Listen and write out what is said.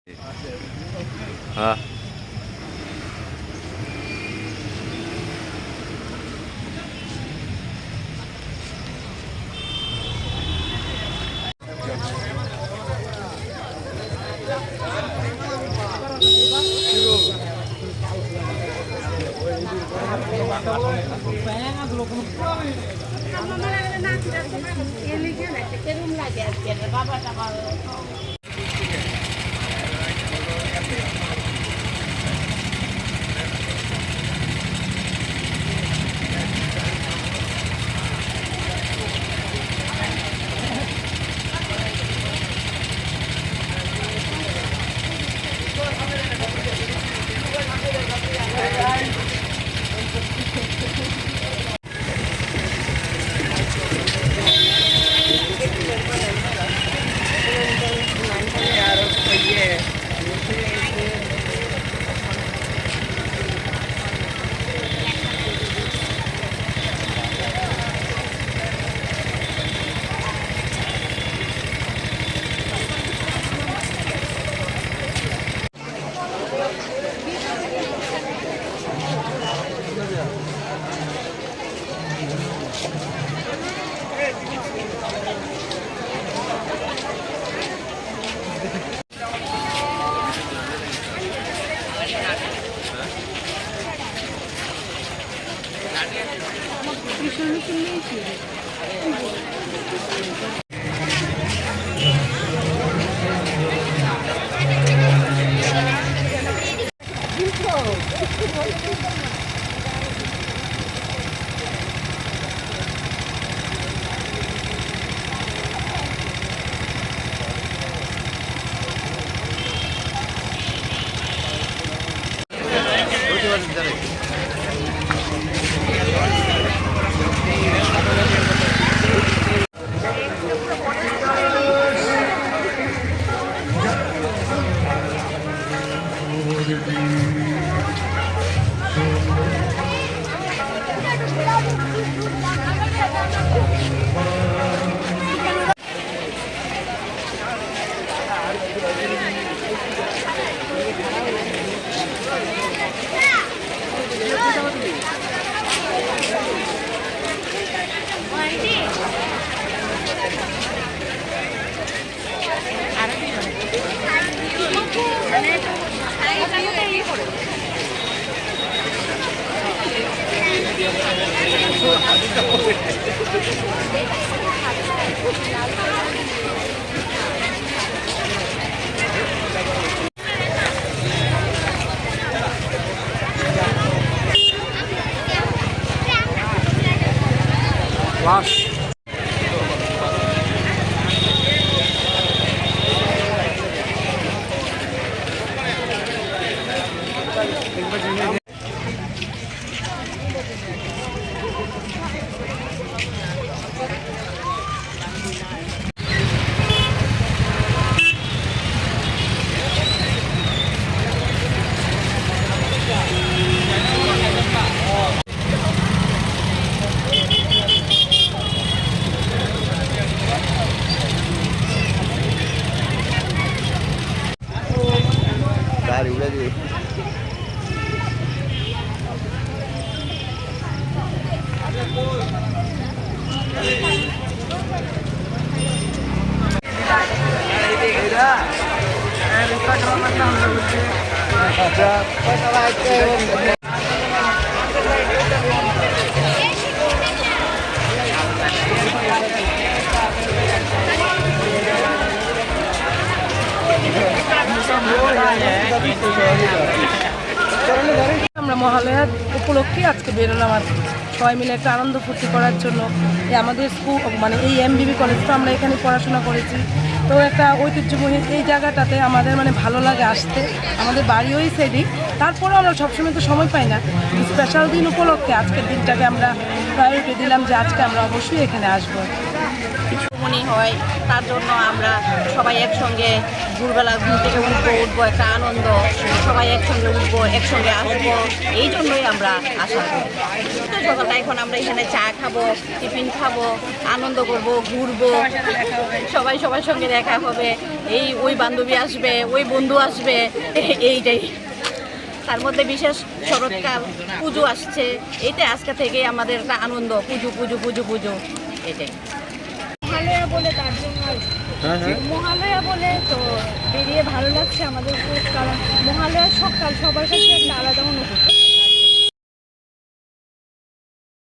हाँ गाड़ी उड़ा दी আমরা মহালয়ার উপলক্ষে আজকে বেরোলাম আর সবাই মিলে একটা আনন্দ ফুর্তি করার জন্য। আমাদের স্কুল মানে এই এমবিবি কলেজটা আমরা এখানে পড়াশোনা করেছি, তো একটা ঐতিহ্যময়ী এই জায়গাটাতে আমাদের মানে ভালো লাগে আসতে। আমাদের বাড়ি ওই সাইডেই, তারপরেও আমরা সবসময় তো সময় পাই না। স্পেশাল দিন উপলক্ষে আজকের দিনটাকে আমরা প্রায়োরিটি দিলাম যে আজকে আমরা অবশ্যই এখানে আসবো। মনে হয়, তার জন্য আমরা সবাই একসঙ্গে ভোরবেলা ঘুম থেকে উঠবো একটা আনন্দ, সবাই একসঙ্গে উঠবো, একসঙ্গে আসবো, এই জন্যই আমরা আশা করি। সকালটা এখন আমরা এখানে চা খাবো, টিফিন খাবো, আনন্দ করবো, ঘুরবো, সবাই সবার সঙ্গে দেখা হবে, ওই বান্ধবী আসবে, ওই বন্ধু আসবে, এইটাই। তার মধ্যে বিশেষ শরৎকাল, পুজো আসছে, এইটা আজকে থেকেই আমাদের একটা আনন্দ, পুজো পুজো পুজো পুজো, এটাই। মহালয়া বলে তার জন্য মহালয়া বলে তো বেরিয়ে ভালো লাগছে আমাদের খুব, কারণ মহালয়ার সকাল সবার কাছে একটা আলাদা অনুভূতি।